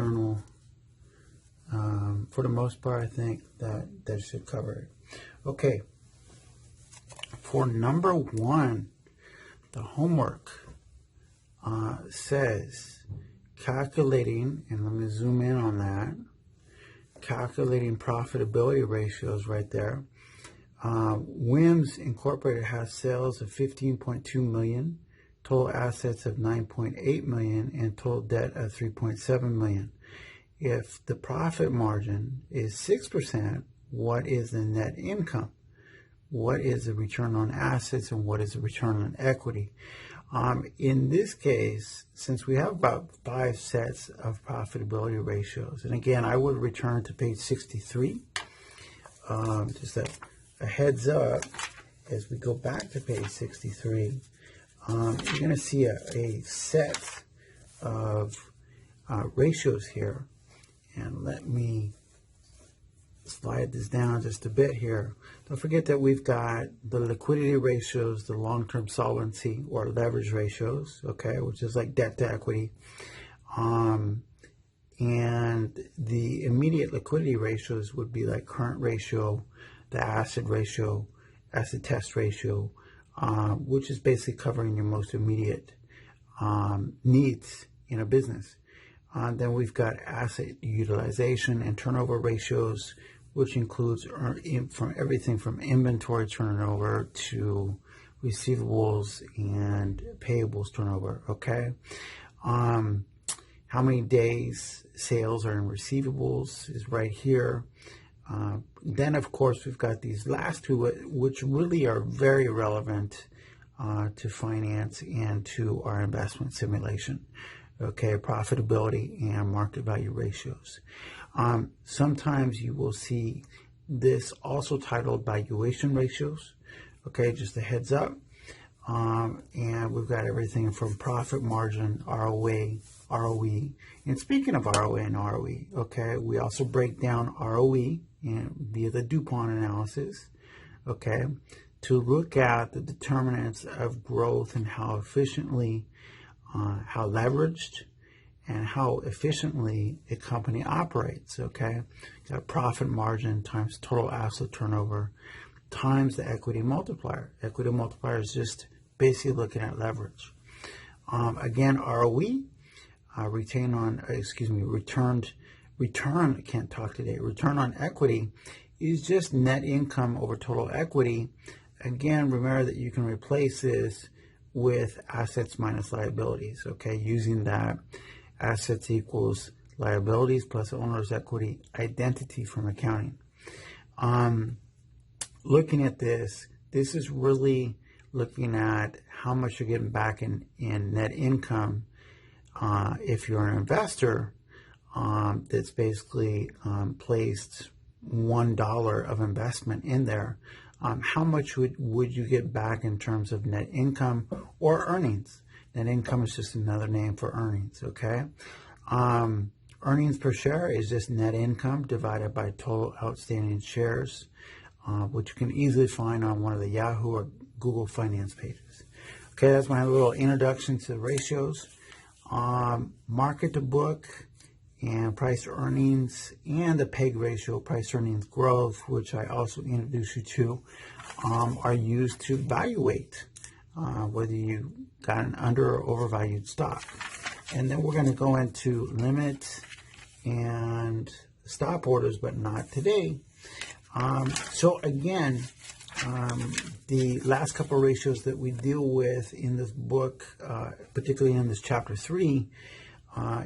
external. For the most part, I think that should cover it. Okay. For number one, the homework says calculating, and let me zoom in on that, calculating profitability ratios right there. WIMS Incorporated has sales of 15.2 million, total assets of 9.8 million, and total debt of 3.7 million. If the profit margin is 6%, what is the net income? What is the return on assets, and what is the return on equity? In this case, since we have about 5 sets of profitability ratios, and again, I would return to page 63. Just a heads up, as we go back to page 63, you're going to see a set of ratios here. And let me slide this down just a bit here. Don't forget that we've got the liquidity ratios, the long-term solvency or leverage ratios, okay, which is like debt to equity. And the immediate liquidity ratios would be like current ratio, the asset ratio, asset test ratio, which is basically covering your most immediate needs in a business. Then we've got asset utilization and turnover ratios, which includes from everything from inventory turnover to receivables and payables turnover, okay? How many days sales are in receivables is right here. Then, of course, we've got these last two, which really are very relevant to finance and to our investment simulation. Okay, profitability and market value ratios. Sometimes you will see this also titled valuation ratios. Okay, just a heads up. And we've got everything from profit margin, ROA, ROE. And speaking of ROA and ROE, okay, we also break down ROE via the DuPont analysis, okay, to look at the determinants of growth and how efficiently how leveraged and how efficiently a company operates, okay? Got profit margin times total asset turnover times the equity multiplier. Equity multiplier is just basically looking at leverage. Again, ROE, return on equity is just net income over total equity. Again, remember that you can replace this with assets minus liabilities, okay, using that assets equals liabilities plus owner's equity identity from accounting. Looking at this is really looking at how much you're getting back in net income if you're an investor that's basically placed $1 of investment in there. How much would you get back in terms of net income or earnings? Net income is just another name for earnings, okay? Earnings per share is just net income divided by total outstanding shares, which you can easily find on one of the Yahoo or Google Finance pages. Okay, that's my little introduction to the ratios. Market to book and price to earnings, and the PEG ratio, price earnings growth, which I also introduced you to, are used to evaluate whether you got an under or overvalued stock. And then we're going to go into limit and stop orders, but not today. So again, the last couple of ratios that we deal with in this book, particularly in this chapter 3,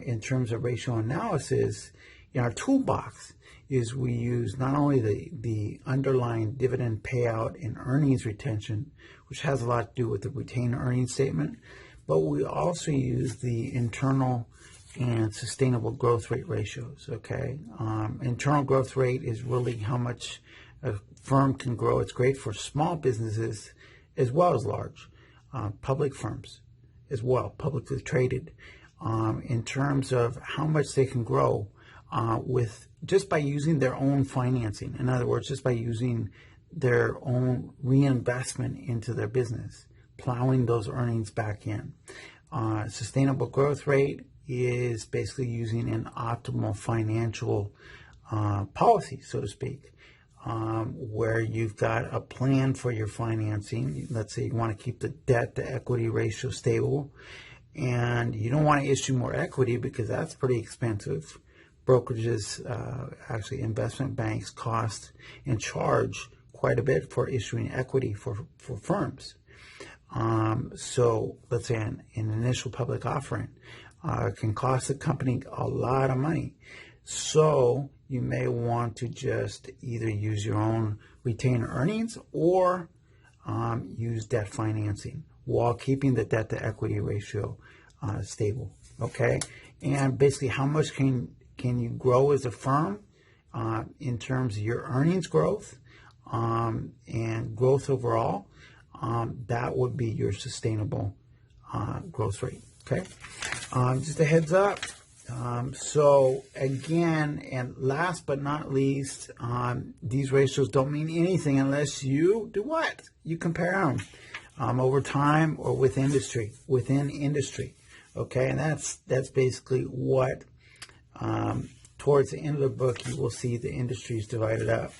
in terms of ratio analysis, in our toolbox is we use not only the underlying dividend payout and earnings retention, which has a lot to do with the retained earnings statement, but we also use the internal and sustainable growth rate ratios, okay? Internal growth rate is really how much a firm can grow. It's great for small businesses as well as large, public firms as well, publicly traded. In terms of how much they can grow with just by using their own financing. In other words, just by using their own reinvestment into their business, plowing those earnings back in. Sustainable growth rate is basically using an optimal financial policy, so to speak, where you've got a plan for your financing. Let's say you want to keep the debt to equity ratio stable, and you don't want to issue more equity because that's pretty expensive. Brokerages, actually investment banks, cost and charge quite a bit for issuing equity for firms. So let's say an initial public offering can cost the company a lot of money. So you may want to just either use your own retained earnings or use debt financing while keeping the debt to equity ratio stable. Okay, and basically, how much can you grow as a firm in terms of your earnings growth and growth overall? That would be your sustainable growth rate. Okay, just a heads up. So again, and last but not least, these ratios don't mean anything unless you do what? You compare them over time or within industry. Okay, and that's basically what towards the end of the book you will see the industries divided up.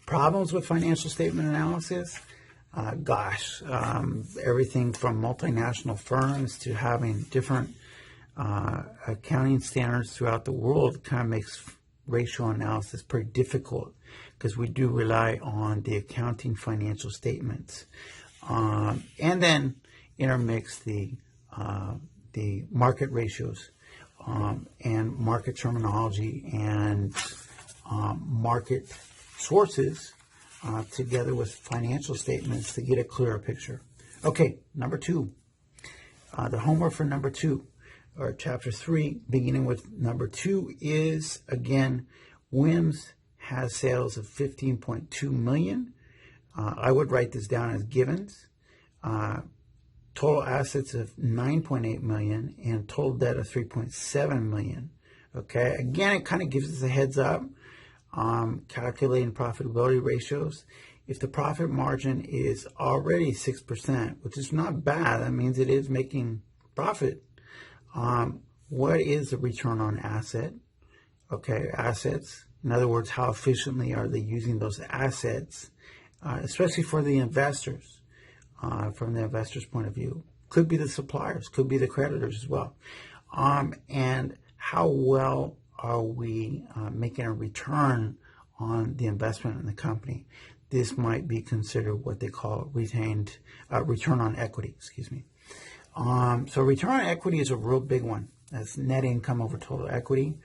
Problems with financial statement analysis. Everything from multinational firms to having different accounting standards throughout the world kind of makes ratio analysis pretty difficult because we do rely on the accounting financial statements, and then intermix the market ratios and market terminology and market sources together with financial statements to get a clearer picture. Okay, number 2. The homework for number 2, or chapter 3, beginning with number 2, is again, WIMS has sales of 15.2 million. I would write this down as givens. Total assets of 9.8 million and total debt of 3.7 million. Okay, again, it kind of gives us a heads up. Calculating profitability ratios. If the profit margin is already 6%, which is not bad, that means it is making profit. What is the return on asset? Okay, assets. In other words, how efficiently are they using those assets, especially for the investors, from the investor's point of view. Could be the suppliers, could be the creditors as well. And how well are we making a return on the investment in the company? This might be considered what they call retained return on equity, excuse me. So return on equity is a real big one. That's net income over total equity.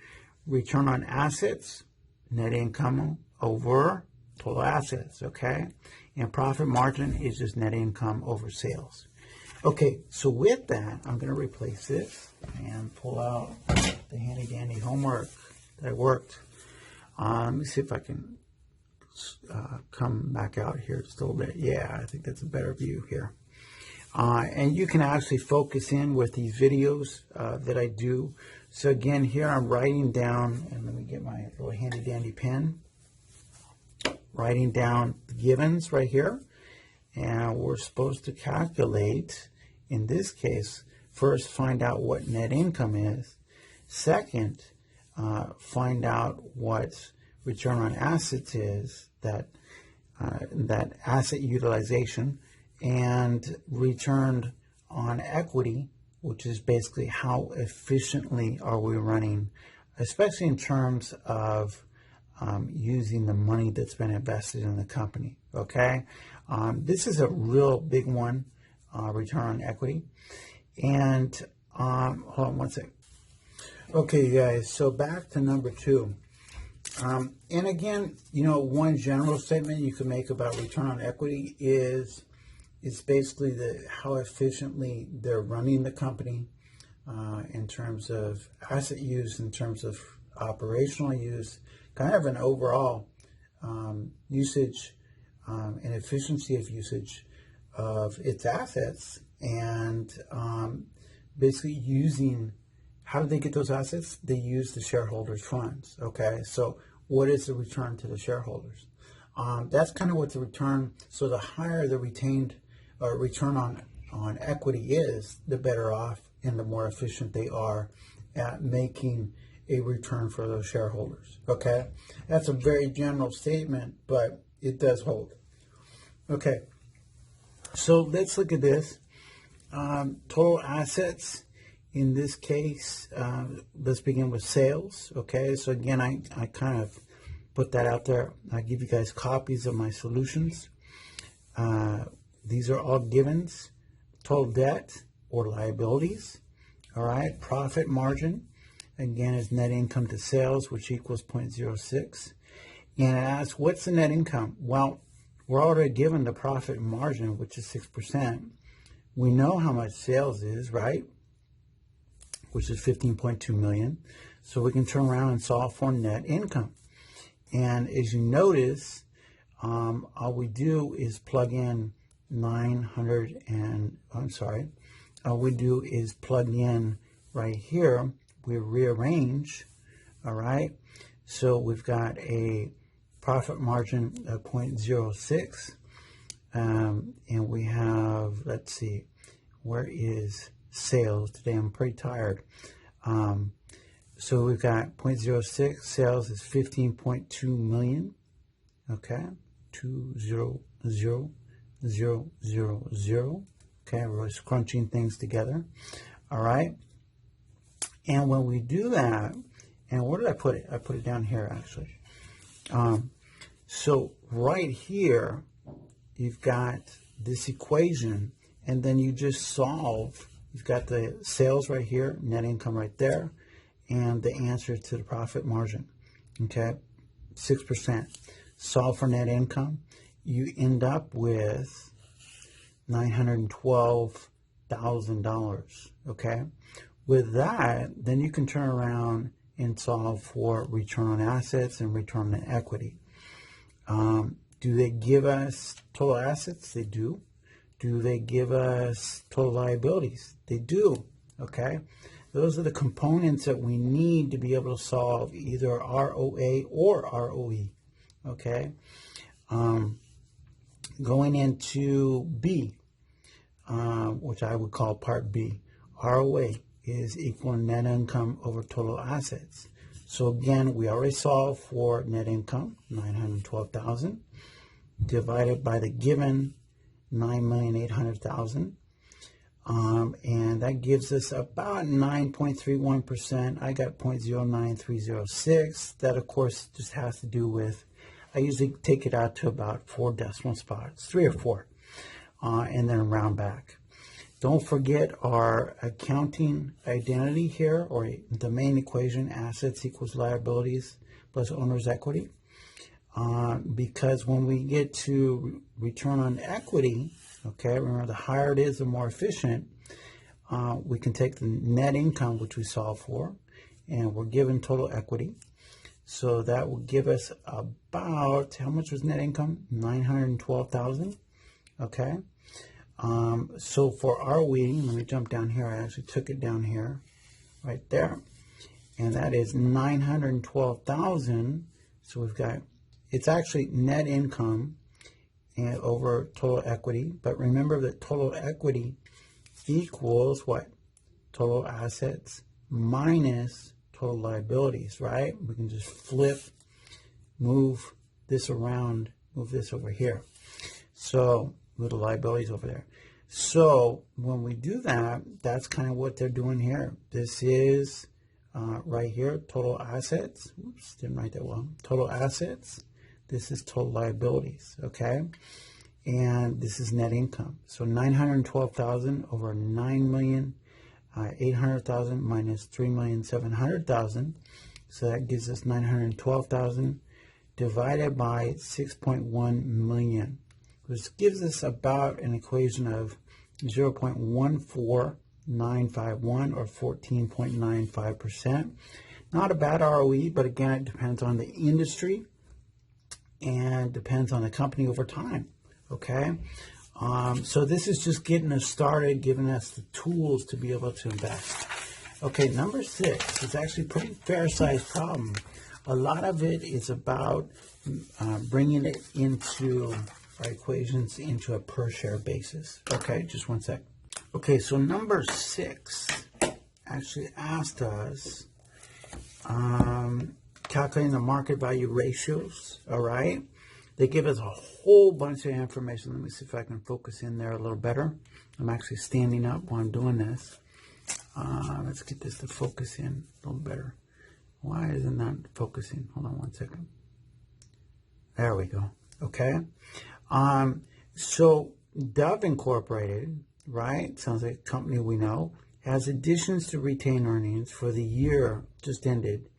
Return on assets, net income over total assets, okay? And profit margin is just net income over sales. Okay, so with that, I'm going to replace this and pull out the handy dandy homework that I worked. Let me see if I can come back out here just a little bit. Yeah, I think that's a better view here. And you can actually focus in with these videos that I do. So again, here I'm writing down, and let me get my little handy dandy pen, writing down the givens right here. And we're supposed to calculate, in this case, first find out what net income is. Second, find out what return on assets is, that asset utilization, and return on equity, which is basically how efficiently are we running, especially in terms of using the money that's been invested in the company. Okay, this is a real big one, return on equity. And hold on one second. Okay, you guys, so back to number 2. And again, you know, one general statement you can make about return on equity is basically how efficiently they're running the company in terms of asset use, in terms of operational use, kind of an overall usage and efficiency of usage of its assets, and basically using, how do they get those assets? They use the shareholders' funds, okay? So what is the return to the shareholders? That's kind of what the return, so the higher the retained return on equity is, the better off and the more efficient they are at making a return for those shareholders. Okay, that's a very general statement, but it does hold. Okay, so let's look at this. Total assets. In this case, let's begin with sales. Okay, so again, I kind of put that out there. I give you guys copies of my solutions. These are all givens. Total debt or liabilities. All right, profit margin, again, is net income to sales, which equals 0.06. And it asks, what's the net income? Well, we're already given the profit margin, which is 6%. We know how much sales is, right? Which is 15.2 million. So we can turn around and solve for net income. And as you notice, all we do is plug in all we do is plug in right here. We rearrange, all right? So we've got a profit margin of 0.06. And we have, let's see, where is sales? Today I'm pretty tired. So we've got 0.06. Sales is 15.2 million. Okay, 200,000. Okay, we're scrunching things together. All right. And when we do that, and where did I put it? I put it down here actually. So right here, you've got this equation, and then you just solve. You've got the sales right here, net income right there, and the answer to the profit margin. Okay, 6%. Solve for net income. You end up with $912,000. Okay, with that, then you can turn around and solve for return on assets and return on equity. Do they give us total assets? They do. Do they give us total liabilities? They do. Okay, those are the components that we need to be able to solve either ROA or ROE. Okay, going into B, which I would call part B, ROA is equal to net income over total assets. So again, we already solved for net income, 912,000, divided by the given 9,800,000. And that gives us about 9.31%. I got 0.09306. That, of course, just has to do with, I usually take it out to about 4 decimal spots, 3 or 4, and then round back. Don't forget our accounting identity here, or the main equation, assets equals liabilities plus owner's equity. Because when we get to return on equity, okay, remember the higher it is, the more efficient, we can take the net income, which we solve for, and we're given total equity. So that will give us about, how much was net income? 912,000, okay? So for ROE, let me jump down here. I actually took it down here, right there. And that is 912,000. So we've got, it's actually net income and over total equity. But remember that total equity equals what? Total assets minus total liabilities, right? We can just flip, move this around, move this over here. So little liabilities over there. So when we do that, that's kind of what they're doing here. This is right here, total assets. Oops, didn't write that well. Total assets. This is total liabilities, okay? And this is net income. So 912,000 over 9,800,000 minus 3,700,000. So that gives us 912,000 divided by 6.1 million. Which gives us about an equation of 0.14951 or 14.95%. Not a bad ROE, but again, it depends on the industry and depends on the company over time, okay? So this is just getting us started, giving us the tools to be able to invest. Okay, number 6 is actually a pretty fair-sized problem. A lot of it is about bringing it into our equations into a per share basis. Okay, just one sec. Okay, so number 6 actually asked us calculating the market value ratios, all right? They give us a whole bunch of information. Let me see if I can focus in there a little better. I'm actually standing up while I'm doing this. Let's get this to focus in a little better. Why is it not focusing? Hold on one second. There we go. Okay. So Dove Incorporated, right? Sounds like a company we know, has additions to retained earnings for the year just ended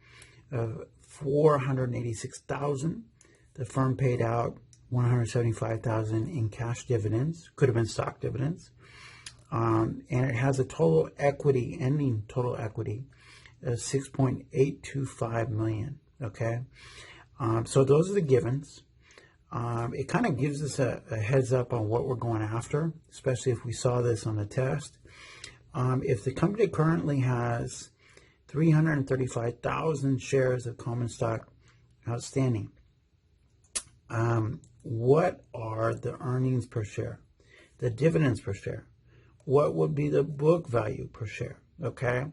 of $486,000. The firm paid out $175,000 in cash dividends. Could have been stock dividends. And it has a total equity, ending total equity, of $6.825 million. Okay. So those are the givens. It kind of gives us a heads up on what we're going after, especially if we saw this on the test. If the company currently has 335,000 shares of common stock outstanding, what are the earnings per share, the dividends per share? What would be the book value per share? Okay.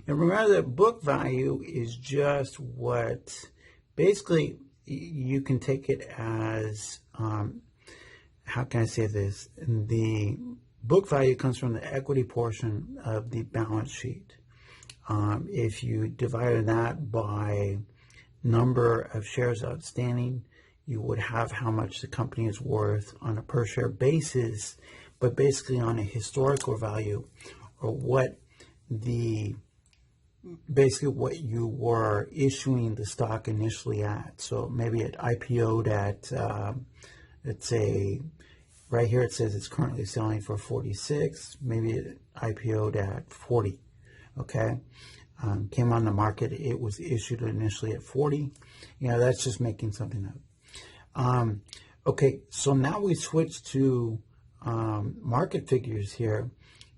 And remember that book value is just what, basically, you can take it as, how can I say this? The book value comes from the equity portion of the balance sheet. If you divide that by number of shares outstanding, you would have how much the company is worth on a per share basis, but basically on a historical value, or what basically what you were issuing the stock initially at. So maybe it IPO'd at, let's say, right here it says it's currently selling for 46. Maybe it IPO'd at 40. Okay. Came on the market. It was issued initially at 40. You know, that's just making something up. Okay. So now we switch to market figures here.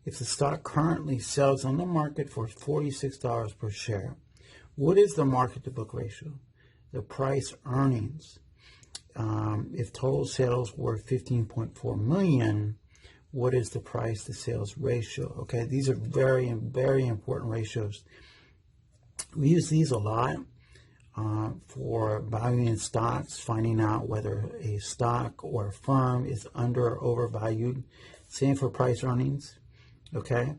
If the stock currently sells on the market for $46 per share, what is the market to book ratio? The price earnings. If total sales were 15.4 million, what is the price to sales ratio? Okay, these are very, very important ratios. We use these a lot for valuing stocks, finding out whether a stock or a firm is under or overvalued. Same for price earnings. Okay,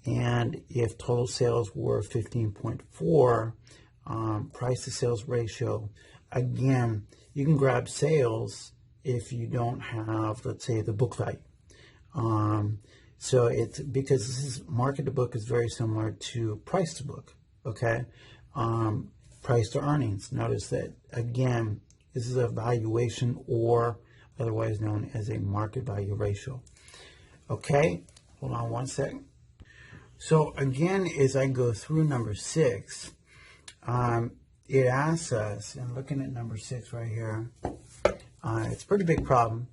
and if total sales were 15.4, price to sales ratio, again, you can grab sales if you don't have, let's say, the book value. So it's because this is market to book is very similar to price to book. Okay, price to earnings. Notice that again, this is a valuation, or otherwise known as a market value ratio. Okay. Hold on one second. So again, as I go through number 6, it asks us, and looking at number 6 right here, it's a pretty big problem.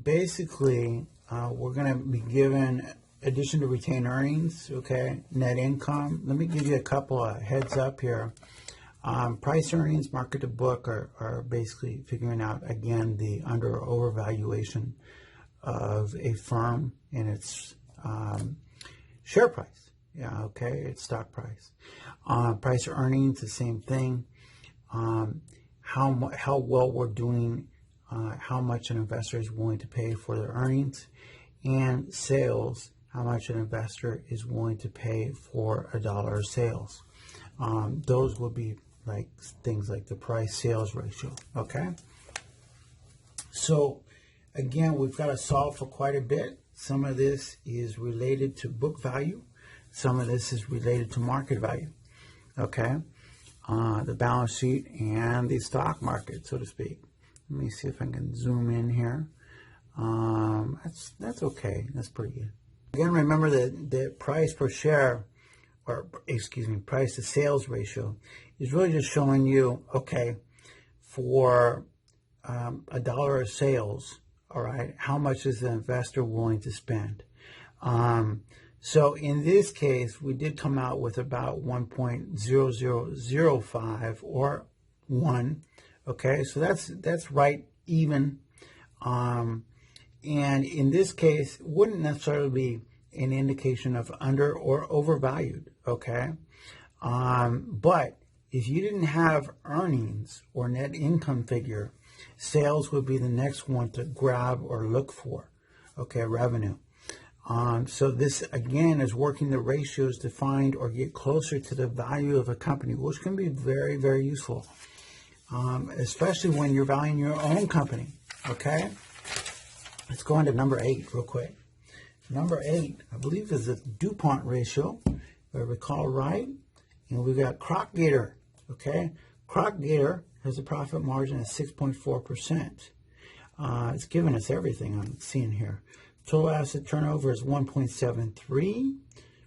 Basically, we're going to be given addition to retained earnings, okay, net income. Let me give you a couple of heads up here. Price earnings, market to book are basically figuring out, again, the under or overvaluation of a firm and its share price. Yeah, okay, its stock price. Price earnings, the same thing. How well we're doing, how much an investor is willing to pay for their earnings, and sales, how much an investor is willing to pay for $1 of sales. Those will be like things like the price sales ratio. Okay. So again, we've got to solve for quite a bit. Some of this is related to book value. Some of this is related to market value. Okay. The balance sheet and the stock market, so to speak. Let me see if I can zoom in here. That's okay. That's pretty good. Again, remember that the price per share, or excuse me, price to sales ratio is really just showing you, okay, for $1 of sales, all right, how much is the investor willing to spend? So in this case, we did come out with about 1.0005 or 1. Okay, so that's right even. And in this case, it wouldn't necessarily be an indication of under or overvalued, okay? But if you didn't have earnings or net income figure, sales would be the next one to grab or look for, okay, revenue. So this, again, is working the ratios to find or get closer to the value of a company, which can be very, very useful, especially when you're valuing your own company, okay? Let's go on to number 8 real quick. Number 8, I believe, is the DuPont ratio, if I recall right. And we've got Croc-Gator, okay? Croc-Gator has a profit margin of 6.4%. It's giving us everything I'm seeing here. Total asset turnover is 1.73.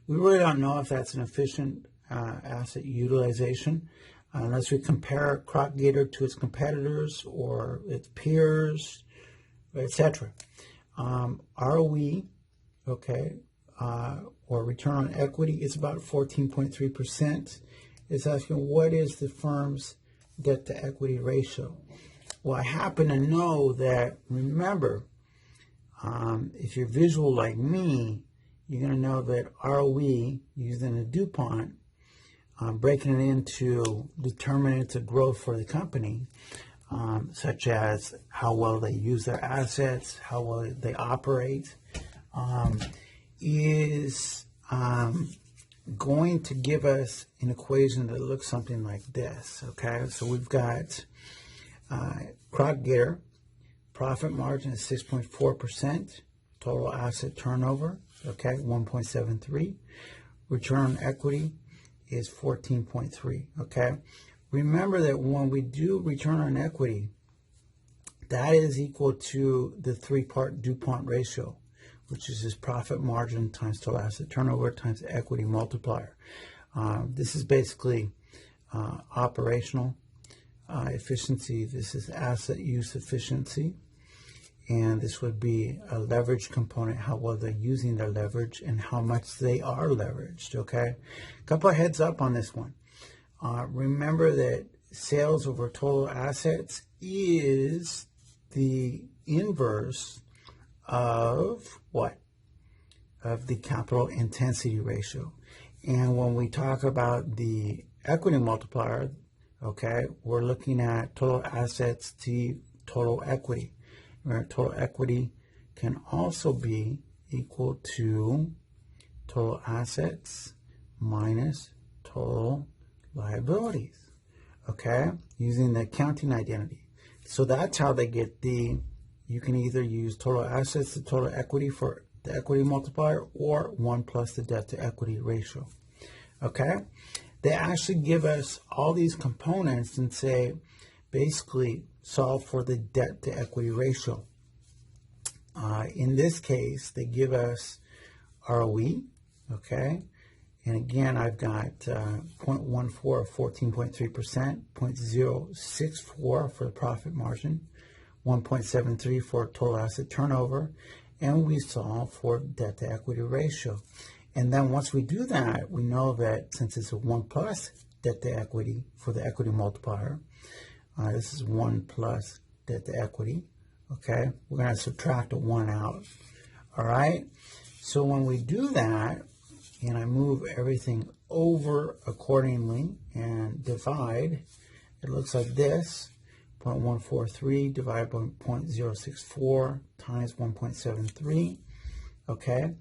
We really don't know if that's an efficient asset utilization unless we compare Croc-Gator to its competitors or its peers, etc. ROE, okay, or return on equity is about 14.3%. It's asking what is the firm's debt to equity ratio. Well, I happen to know that, remember, if you're visual like me, you're going to know that ROE, using a DuPont, breaking it into determining its growth for the company, such as how well they use their assets, how well they operate, is going to give us an equation that looks something like this, okay? So we've got Croc-Gator, profit margin is 6.4%, total asset turnover, okay, 1.73, return on equity is 14.3, okay? Remember that when we do return on equity, that is equal to the 3-part DuPont ratio, which is just profit margin times total asset turnover times equity multiplier. This is basically operational efficiency. This is asset use efficiency. And this would be a leverage component, how well they're using their leverage and how much they are leveraged, okay? A couple of heads up on this one. Remember that sales over total assets is the inverse of what? Of the capital intensity ratio. And when we talk about the equity multiplier, okay, we're looking at total assets to total equity, where total equity can also be equal to total assets minus total liabilities, okay, using the accounting identity. So that's how they get you can either use total assets to total equity for the equity multiplier or 1 plus the debt to equity ratio, okay? They actually give us all these components and say, basically, solve for the debt to equity ratio. In this case, they give us ROE, okay? And again, I've got 0.14 or 14.3%, 0.064 for the profit margin, 1.73 for total asset turnover, and we solve for debt to equity ratio. And then once we do that, we know that since it's a 1 plus debt to equity for the equity multiplier, this is 1 plus debt to equity, okay? We're going to subtract a 1 out, all right? So when we do that, and I move everything over accordingly and divide, it looks like this, 0.143 divided by 0.064 times 1.73, okay?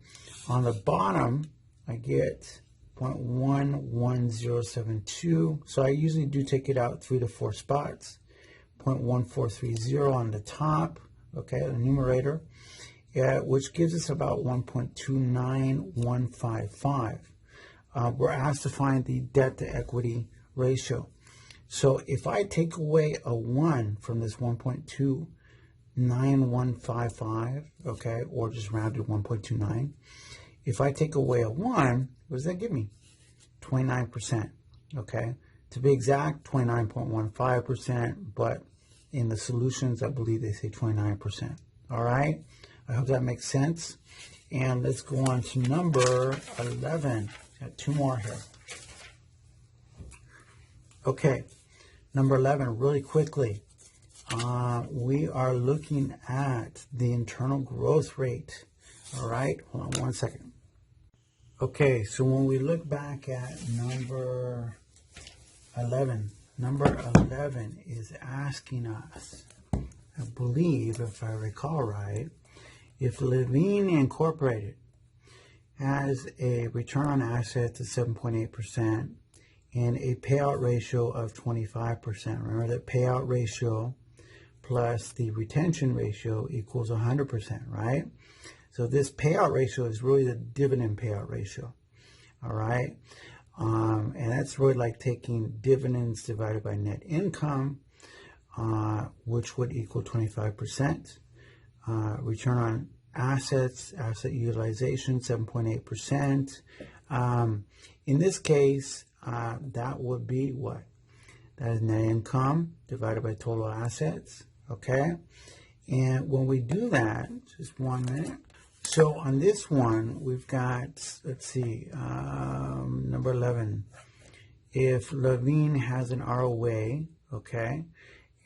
On the bottom, I get 0.11072, so I usually do take it out 3 to 4 spots, 0.1430 on the top, okay, the numerator, which gives us about 1.29155. We're asked to find the debt to equity ratio. So if I take away a 1 from this 1.29155, okay, or just round to 1.29, if I take away a 1, what does that give me? 29%, okay? To be exact, 29.15%, but in the solutions, I believe they say 29%, all right? I hope that makes sense. And let's go on to number 11. Got 2 more here. Okay, number 11, really quickly. We are looking at the internal growth rate. All right, hold on one second. Okay, so when we look back at number 11 is asking us, I believe, if I recall right, if Levine Incorporated has a return on assets of 7.8% and a payout ratio of 25%. Remember that payout ratio plus the retention ratio equals 100%, right? So this payout ratio is really the dividend payout ratio, all right? And that's really like taking dividends divided by net income, which would equal 25%. Return on assets, asset utilization, 7.8%. In this case, that would be what? That is net income divided by total assets, okay? And when we do that, just 1 minute. So on this one, we've got, let's see, number 11. If Levine has an ROA, okay,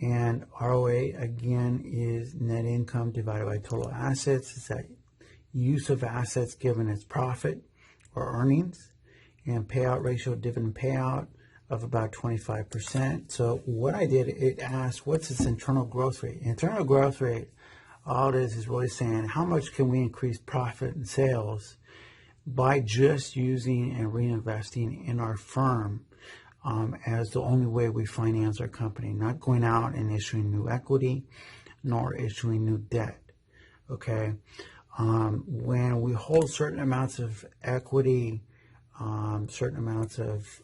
and ROA, again, is net income divided by total assets. It's that use of assets given as profit or earnings. And payout ratio, dividend payout of about 25%. So what I did, it asked, what's its internal growth rate? Internal growth rate, all it is really saying, how much can we increase profit and sales by just using and reinvesting in our firm as the only way we finance our company, not going out and issuing new equity, nor issuing new debt, okay? When we hold certain amounts of equity, certain amounts of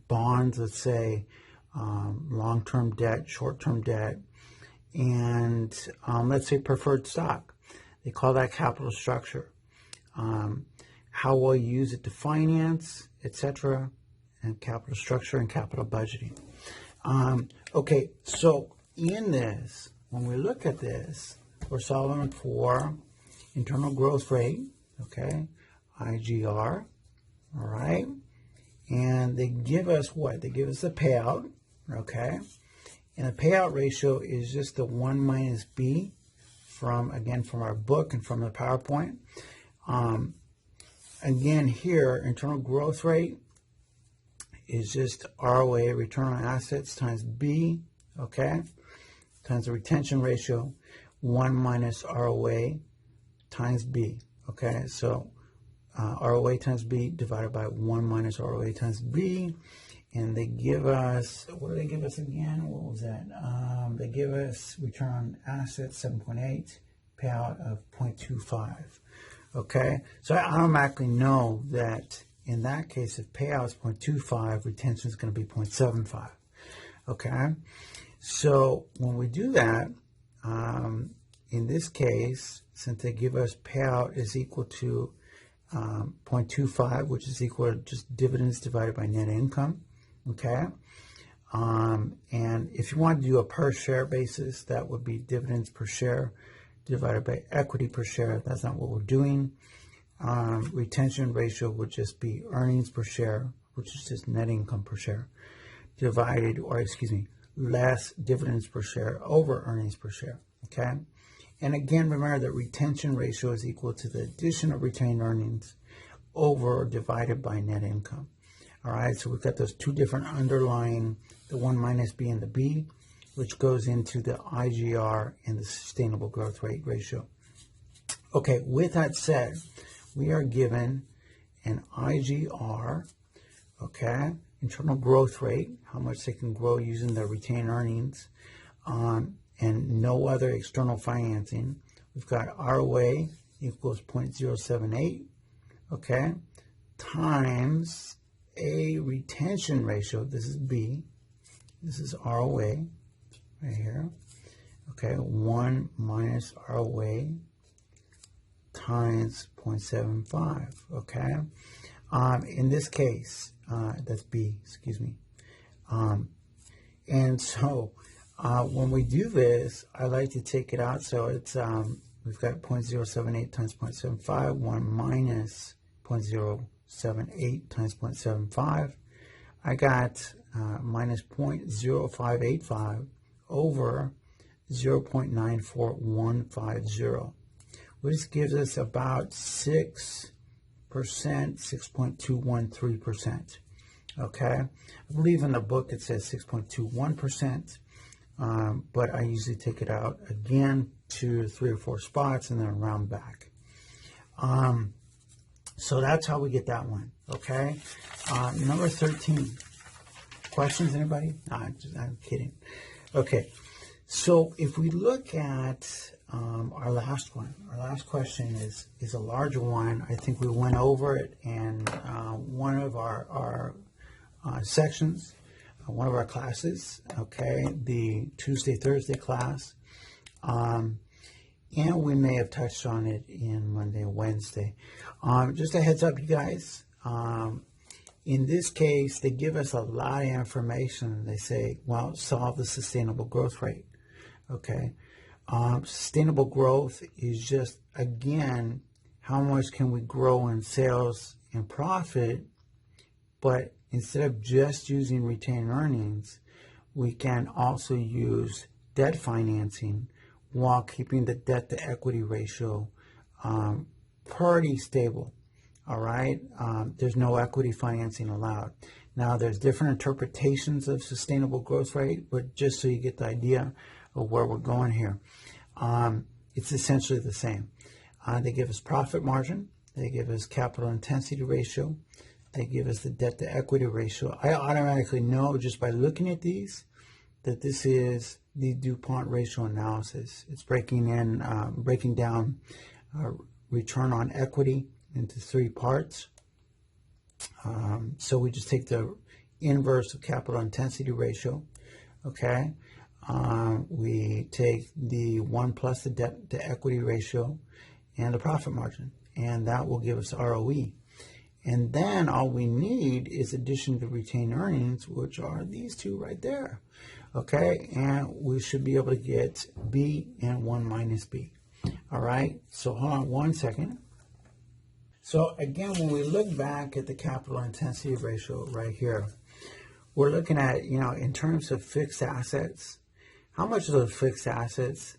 bonds, let's say, long-term debt, short-term debt, and let's say preferred stock. They call that capital structure. How we'll use it to finance, etc., and capital structure and capital budgeting. Okay, so in this, when we look at this, we're solving for internal growth rate, okay, IGR, all right, and they give us what? They give us the payout, okay, and the payout ratio is just the 1 minus B from our book and from the PowerPoint. Again, here, internal growth rate is just ROA, return on assets, times B, okay, times the retention ratio, 1 minus ROA times B, okay, so ROA times B divided by 1 minus ROA times B, and they give us, what do they give us again? What was that? They give us return on assets, 7.8, payout of 0.25, okay, so I automatically know that in that case, if payout is 0.25, retention is going to be 0.75, okay? So when we do that, in this case, since they give us payout is equal to 0.25, which is equal to just dividends divided by net income, okay? And if you want to do a per share basis, that would be dividends per share divided by equity per share. That's not what we're doing. Retention ratio would just be earnings per share, which is just net income per share, divided, or excuse me, less dividends per share over earnings per share, okay? And again, remember that retention ratio is equal to the addition of retained earnings over or divided by net income, all right? So we've got those two different underlying, the 1 minus B and the B, which goes into the IGR and the sustainable growth rate ratio. Okay, with that said, we are given an IGR, okay, internal growth rate, how much they can grow using their retained earnings, and no other external financing. We've got ROA equals 0.078, okay, times a retention ratio, this is B, this is ROA, right here, okay, 1 minus ROA times 0.75, okay? In this case, that's B, excuse me. And so when we do this, I like to take it out. So it's, we've got 0.078 times 0.75, 1 minus 0.078 times 0.75. I got minus 0.0585 over 0.94150. Which gives us about 6 6.213%. Okay, I believe in the book it says 6.21%, but I usually take it out again to 3 or 4 spots and then round back. So that's how we get that one. Okay, number 13. Questions, anybody? No, I'm kidding. Okay, so if we look at our last one, our last question is a larger one. I think we went over it in one of our sections, one of our classes, okay, the Tuesday-Thursday class, and we may have touched on it in Monday and Wednesday. Just a heads up, you guys, in this case, they give us a lot of information. They say, well, solve the sustainable growth rate, okay? Sustainable growth is just, again, how much can we grow in sales and profit, but instead of just using retained earnings, we can also use debt financing while keeping the debt to equity ratio pretty stable. All right, there's no equity financing allowed. Now, there's different interpretations of sustainable growth rate, but just so you get the idea of where we're going here, it's essentially the same. They give us profit margin, they give us capital intensity ratio, they give us the debt to equity ratio. I automatically know just by looking at these that this is the DuPont ratio analysis. It's breaking down return on equity into 3 parts. So we just take the inverse of capital intensity ratio, okay? We take the 1 plus the debt to equity ratio and the profit margin, and that will give us ROE. And then all we need is addition to retained earnings, which are these two right there, okay? And we should be able to get B and 1 minus B. All right, so hold on one second. So again, when we look back at the capital intensity ratio right here, we're looking at, in terms of fixed assets, how much of those fixed assets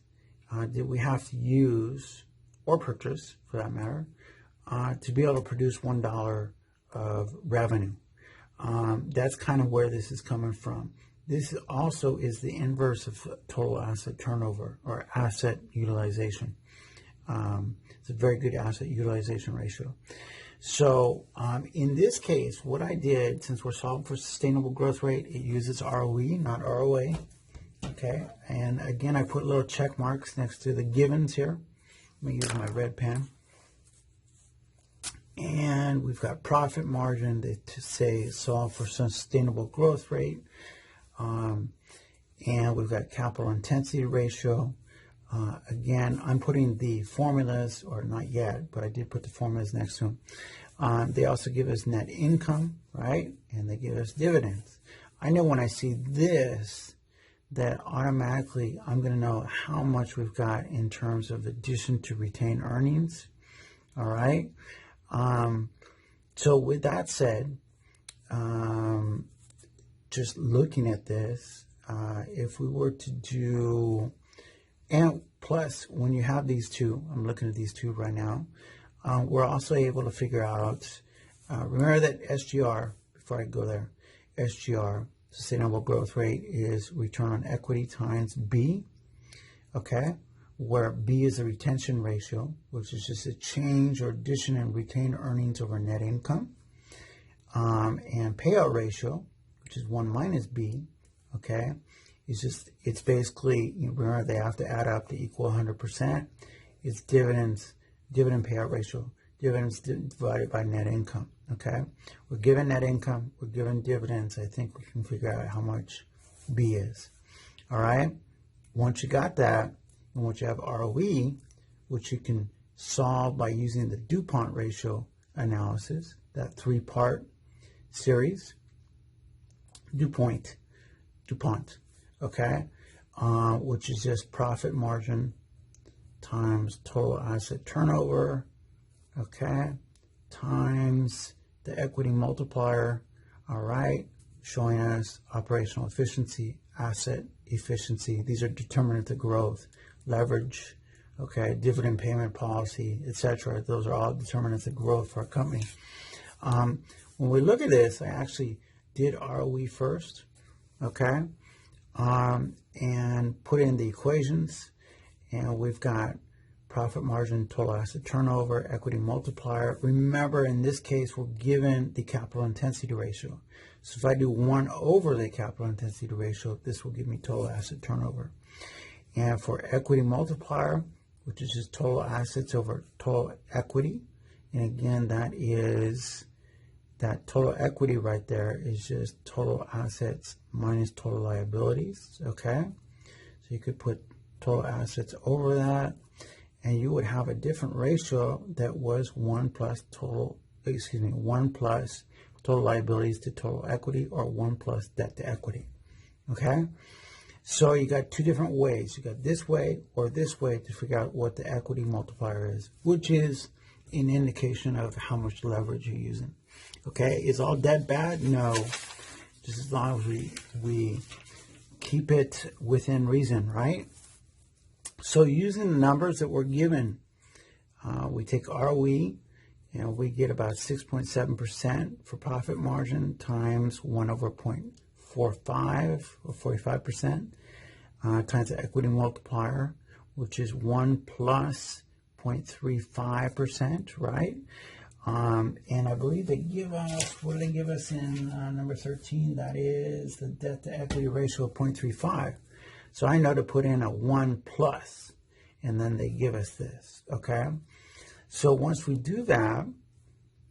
did we have to use or purchase, for that matter, to be able to produce $1 of revenue. That's kind of where this is coming from. This also is the inverse of total asset turnover or asset utilization. It's a very good asset utilization ratio. So in this case, what I did, since we're solving for sustainable growth rate, it uses ROE, not ROA. Okay, and again, I put little check marks next to the givens here. Let me use my red pen. And we've got profit margin to say solve for sustainable growth rate. And we've got capital intensity ratio. Again, I'm putting the formulas, or not yet, but I did put the formulas next to them. They also give us net income, right? And they give us dividends. I know when I see this, that automatically I'm going to know how much we've got in terms of addition to retained earnings. All right. So with that said, just looking at this, if we were to do, and plus when you have these two, I'm looking at these two right now, we're also able to figure out, remember that SGR, before I go there, SGR, sustainable growth rate, is return on equity times B, okay, where B is a retention ratio, which is just a change or addition in retained earnings over net income, and payout ratio, which is 1 minus B, okay, it's basically, remember they have to add up to equal 100%. It's dividend payout ratio, dividends divided by net income, okay? We're given net income, we're given dividends. I think we can figure out how much B is, all right? Once you got that, and once you have ROE, which you can solve by using the DuPont ratio analysis, that 3-part series, DuPont, okay, which is just profit margin times total asset turnover, okay, times the equity multiplier, all right, showing us operational efficiency, asset efficiency. These are determinants of growth, leverage, okay, dividend payment policy, etc. Those are all determinants of growth for a company. When we look at this, I actually did ROE first, okay, and put in the equations, and we've got profit margin, total asset turnover, equity multiplier. Remember, in this case, we're given the capital intensity ratio. So if I do 1 over the capital intensity ratio, this will give me total asset turnover. And for equity multiplier, which is just total assets over total equity, and again, that total equity right there is just total assets minus total liabilities, okay? So you could put total assets over that, and you would have a different ratio that was 1 plus total liabilities to total equity, or 1 plus debt to equity, okay? So you got two different ways. You got this way or this way to figure out what the equity multiplier is, which is an indication of how much leverage you're using. Okay, is all debt bad? No, just as long as we keep it within reason, right? So using the numbers that we're given, we take ROE, and we get about 6.7% for profit margin times 1 over 0.45 or 45%, times the equity multiplier, which is 1 plus 0.35%, right? And I believe they give us, what do they give us in number 13? That is the debt to equity ratio of 0.35. So I know to put in a 1 plus, and then they give us this, okay? So once we do that,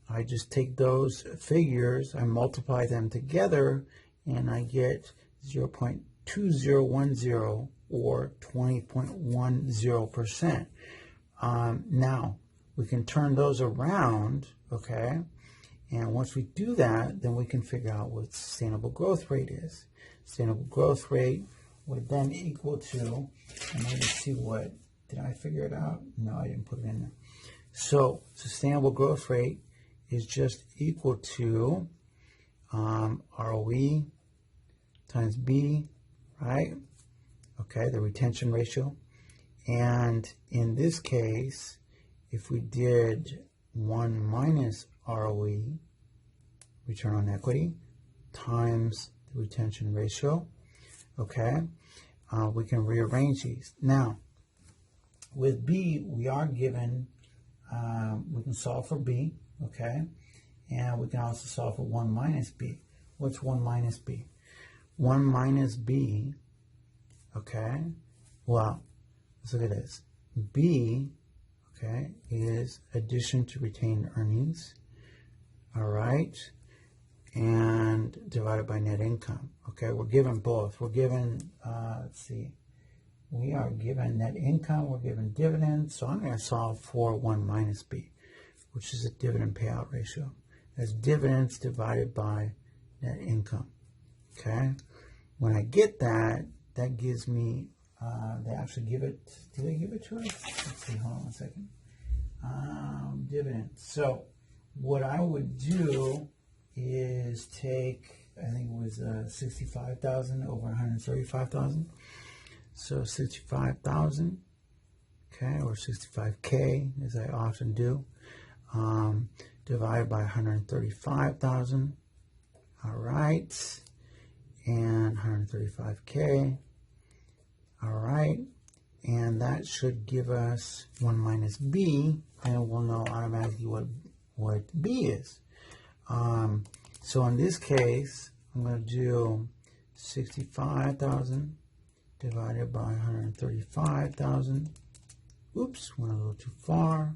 I just take those figures, I multiply them together, and I get 0.2010 or 20.10%. Now, we can turn those around, okay? And once we do that, then we can figure out what sustainable growth rate is. Sustainable growth rate would then equal to, and let me see what, did I figure it out? No, I didn't put it in there. So sustainable growth rate is just equal to ROE times B, right? Okay, the retention ratio. And in this case, if we did 1 minus ROE, return on equity, times the retention ratio, okay, we can rearrange these. Now, with B, we are given, we can solve for B, okay, and we can also solve for 1 minus B. What's 1 minus B? 1 minus B, okay, well, let's look at this. B, okay, is addition to retained earnings, all right, and divided by net income. Okay, we're given both. We're given, let's see, we are given net income, we're given dividends, so I'm going to solve for 1 minus B, which is a dividend payout ratio. That's dividends divided by net income, okay? When I get that, that gives me, they actually give it, do they give it to us? Let's see, hold on a second. Dividends. So what I would do is take, I think it was 65,000 over 135,000. So 65,000, okay, or 65K, as I often do, divided by 135,000. All right, and 135K. All right, and that should give us 1 minus B, and we'll know automatically what B is. So in this case, I'm going to do 65,000 divided by 135,000. Oops, went a little too far.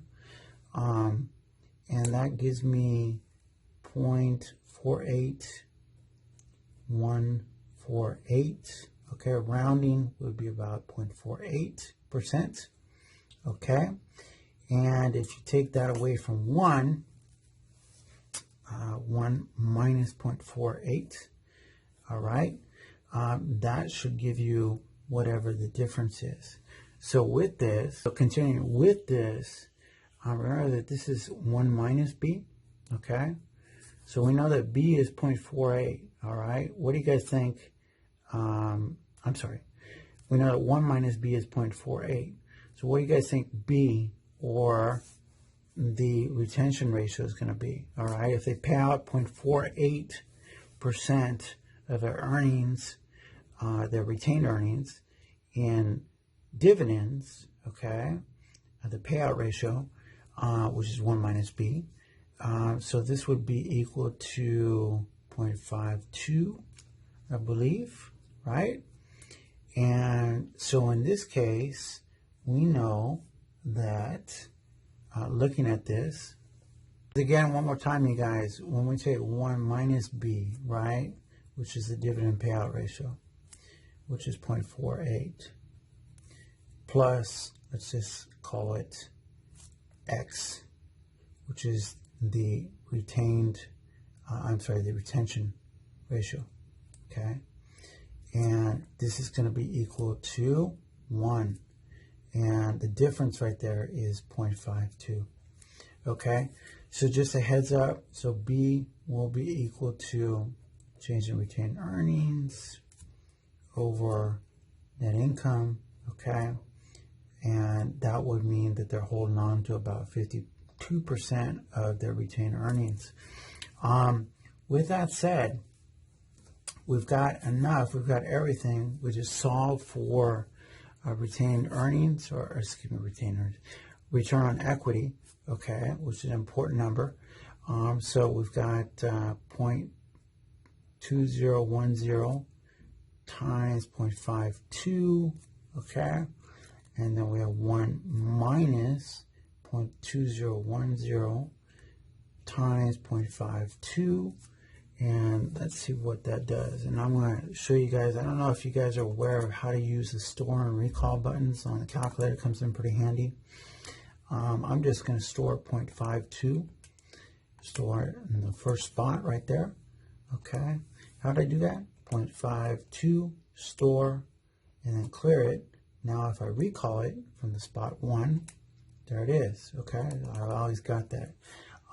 And that gives me 0.48148. Okay, rounding would be about 0.48%. Okay, and if you take that away from 1, 1 minus 0.48, all right, that should give you whatever the difference is. So with this, so continuing with this, remember that this is 1 minus B, okay? So we know that B is 0.48, all right? What do you guys think? I'm sorry. We know that 1 minus B is 0.48. So what do you guys think B or the retention ratio is going to be? All right, if they pay out 0.48% of their earnings, their retained earnings in dividends, okay, the payout ratio, which is 1 minus B. So this would be equal to 0.52, I believe, right? And so in this case, we know that looking at this, again, one more time, you guys, when we take 1 minus B, right, which is the dividend payout ratio, which is 0.48, plus, let's just call it X, which is the retained, the retention ratio, okay? And this is going to be equal to 1. And the difference right there is 0.52, okay? So just a heads up, so B will be equal to change in retained earnings over net income, okay? And that would mean that they're holding on to about 52% of their retained earnings. With that said, we've got enough, we've got everything. We just solve for retained earnings, or excuse me, retained earnings, return on equity, okay, which is an important number. So we've got 0.2010 times 0.52, okay, and then we have 1 minus 0.2010 times 0.52, and let's see what that does. And I'm going to show you guys, I don't know if you guys are aware of how to use the store and recall buttons on the calculator. It comes in pretty handy. I'm just going to store 0.52, store it in the first spot right there, okay. How did I do that? 0.52, store, and then clear it. Now if I recall it from the spot 1, there it is, okay, I always got that.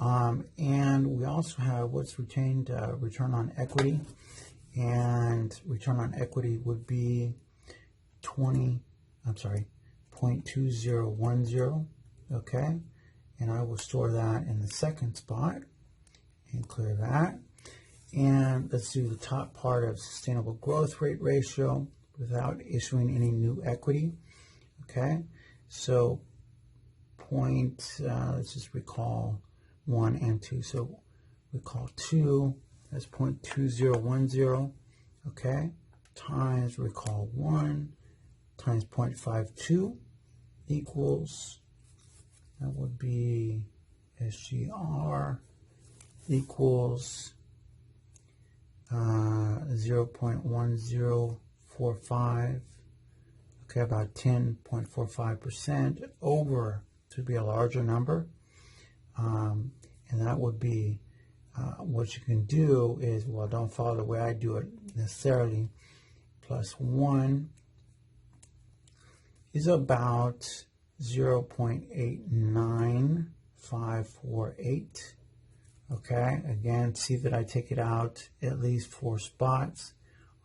And we also have what's retained return on equity, and return on equity would be 0.2010, okay, and I will store that in the second spot and clear that. And let's do the top part of sustainable growth rate ratio without issuing any new equity, okay. So let's just recall 1 and 2. So we call 2 as 0.2010, okay, times recall 1 times 0.52 equals, that would be SGR equals 0.1045, okay, about 10.45% over, to be a larger number. And that would be, what you can do is, well, don't follow the way I do it necessarily, plus 1 is about 0.89548. Okay, again, see that I take it out at least 4 spots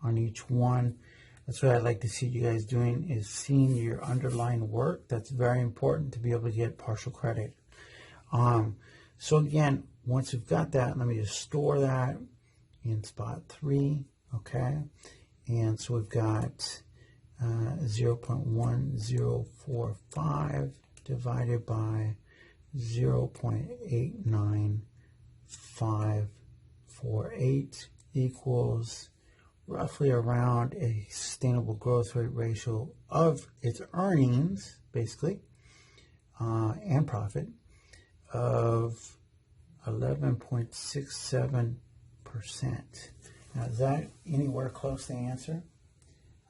on each one. That's what I'd like to see you guys doing, is seeing your underlying work. That's very important to be able to get partial credit. So again, once you've got that, let me just store that in spot 3, okay? And so we've got 0.1045 divided by 0.89548 equals roughly around a sustainable growth rate ratio of its earnings, basically, and profit, of 11.67%. Now, is that anywhere close to the answer?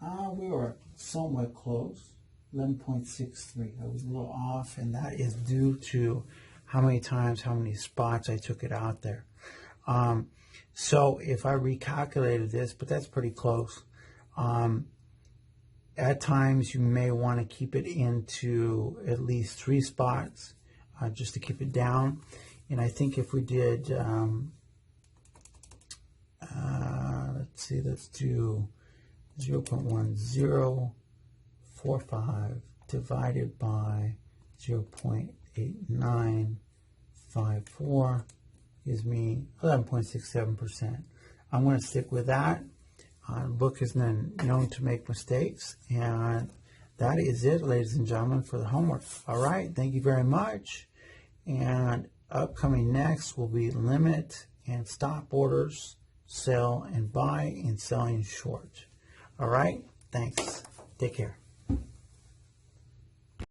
We were somewhat close, 11.63. I was a little off, and that is due to how many spots I took it out there. So if I recalculated this, but that's pretty close. At times, you may want to keep it into at least 3 spots, just to keep it down. And I think if we did, let's see, let's do 0.1045 divided by 0.8954 gives me 11.67%. I'm going to stick with that. The book is known to make mistakes, and that is it, ladies and gentlemen, for the homework. All right, thank you very much. And upcoming next will be limit and stop orders, sell and buy, and selling short. All right, thanks. Take care.